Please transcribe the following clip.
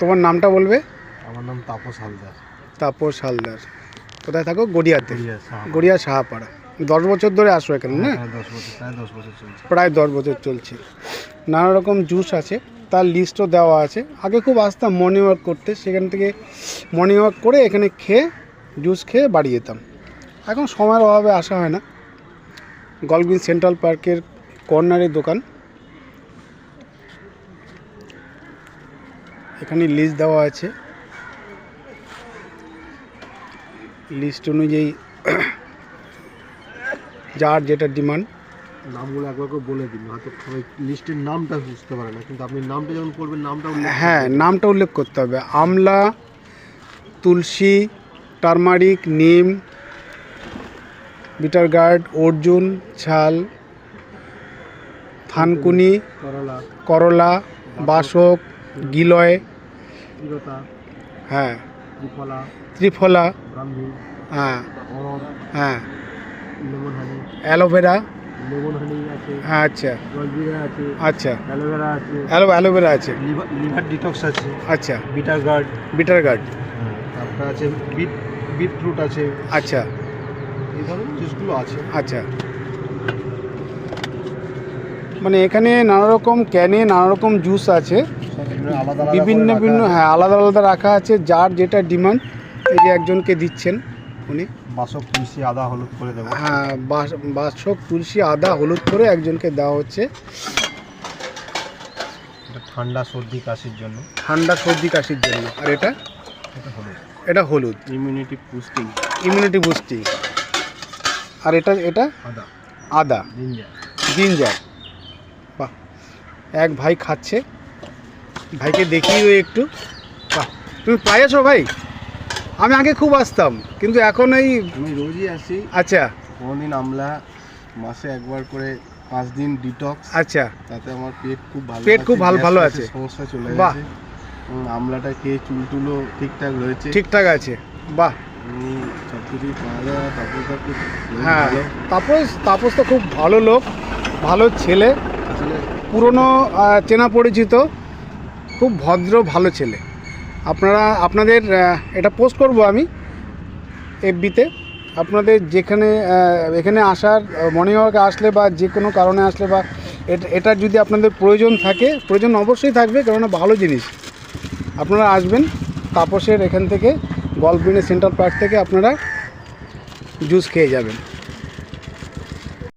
তোমার নামটা বলবে? আমার নাম তাপস হালদার। তাপস হালদার। কোথায় থাকো? গড়িয়াতে। সাহাপাড়া। গড়িয়া সাহাপাড়া। 10 বছর ধরে আসো এখানে না? হ্যাঁ 10 বছর, প্রায় 10 বছর চলছে। প্রায় 10 বছর চলছে। নানা রকম জুস আছে, তার লিস্টও দেওয়া আছে। আগে খুব আসতাম মর্নিং ওয়াক করতে, সেখান থেকে মর্নিং ওয়াক করে এখানে খেয়ে জুস খেয়ে বাড়ি যেতাম। এখন সময়ের অভাবে আসা হয় না। গল্ফগ্রিন সেন্ট্রাল পার্কের কর্নারে দোকান। এখানে লিস্ট দেওয়া আছে, লিস্ট অনুযায়ী যার যেটা ডিমান্ড। নামগুলো একবার করে বলে দিন, হয়তো সবাই লিস্টের নামটা বুঝতে পারে না, কিন্তু আপনি নামটা যখন করবেন নামটা হ্যাঁ, নামটা উল্লেখ করতে হবে। আমলা, তুলসী, টারমারিক, নিম, বিটার গার্ড, অর্জুন, ছাল, থানকুনি, করলা, বাসক, গিলয়, হ্যাঁ, ত্রিফলা, হ্যাঁ হ্যাঁ, অ্যালোভেরা, হ্যাঁ, আচ্ছা আচ্ছা, অ্যালোভেরা আছে, লিভার ডিটক্স আছে, আচ্ছা, বিটার গার্ড, তারপর আছে বিটরুট আছে, আচ্ছা এই ধরনের জুসগুলো আছে। আচ্ছা, মানে এখানে নানা রকম ক্যানে নানা রকম জুস আছে, বিভিন্ন বিভিন্ন, হ্যাঁ, আলাদা আলাদা রাখা আছে। যার যেটা ডিমান্ড, এই যে একজনকে দিচ্ছেন উনি। বাসক, তুলসী, আদা, হলুদ করে দেবো। হ্যাঁ, বাসক, তুলসী, আদা, হলুদ করে একজনকে দেওয়া হচ্ছে। ঠান্ডা সর্দি কাশির জন্য। ঠান্ডা সর্দি কাশির জন্য। আর এটা হলুদ, এটা হলুদ, ইমিউনিটি বুস্টিং। আর এটা আদা, জিঞ্জার। বাহ, এক ভাই খাচ্ছে, ভাইকে দেখিও একটু। বাহ, তুমি পাইছো ভাই? আমি আগে খুব আসতাম, কিন্তু এখন এই আমি রোজই আসি। আচ্ছা, কোনদিন আমলা, মাসে একবার করে 5 দিন ডিটক্স। আচ্ছা, তাতে আমার পেট খুব ভালো আছে, সমস্যা চলে বাহ। গেছে। আমলাটা খেয়ে চুলটুলো ঠিকঠাক আছে, বাহ। সব কিছুই পাওয়া যায়। হ্যাঁ, তাপস তো খুব ভালো লোক, ভালো ছেলে, আসলে পুরনো চেনা পরিচিত, খুব ভদ্র ভালো ছেলে। আপনাদের এটা পোস্ট করব আমি এফবিতে। আপনাদের যেখানে এখানে আসার, মর্নিং ওয়াকে আসলে বা যে কোনো কারণে আসলে, বা এটা যদি আপনাদের প্রয়োজন অবশ্যই থাকবে, কেননা ভালো জিনিস। আপনারা আসবেন তাপসের এখান থেকে, গল্ফগ্রিন সেন্ট্রাল পার্ক থেকে আপনারা জুস খেয়ে যাবেন।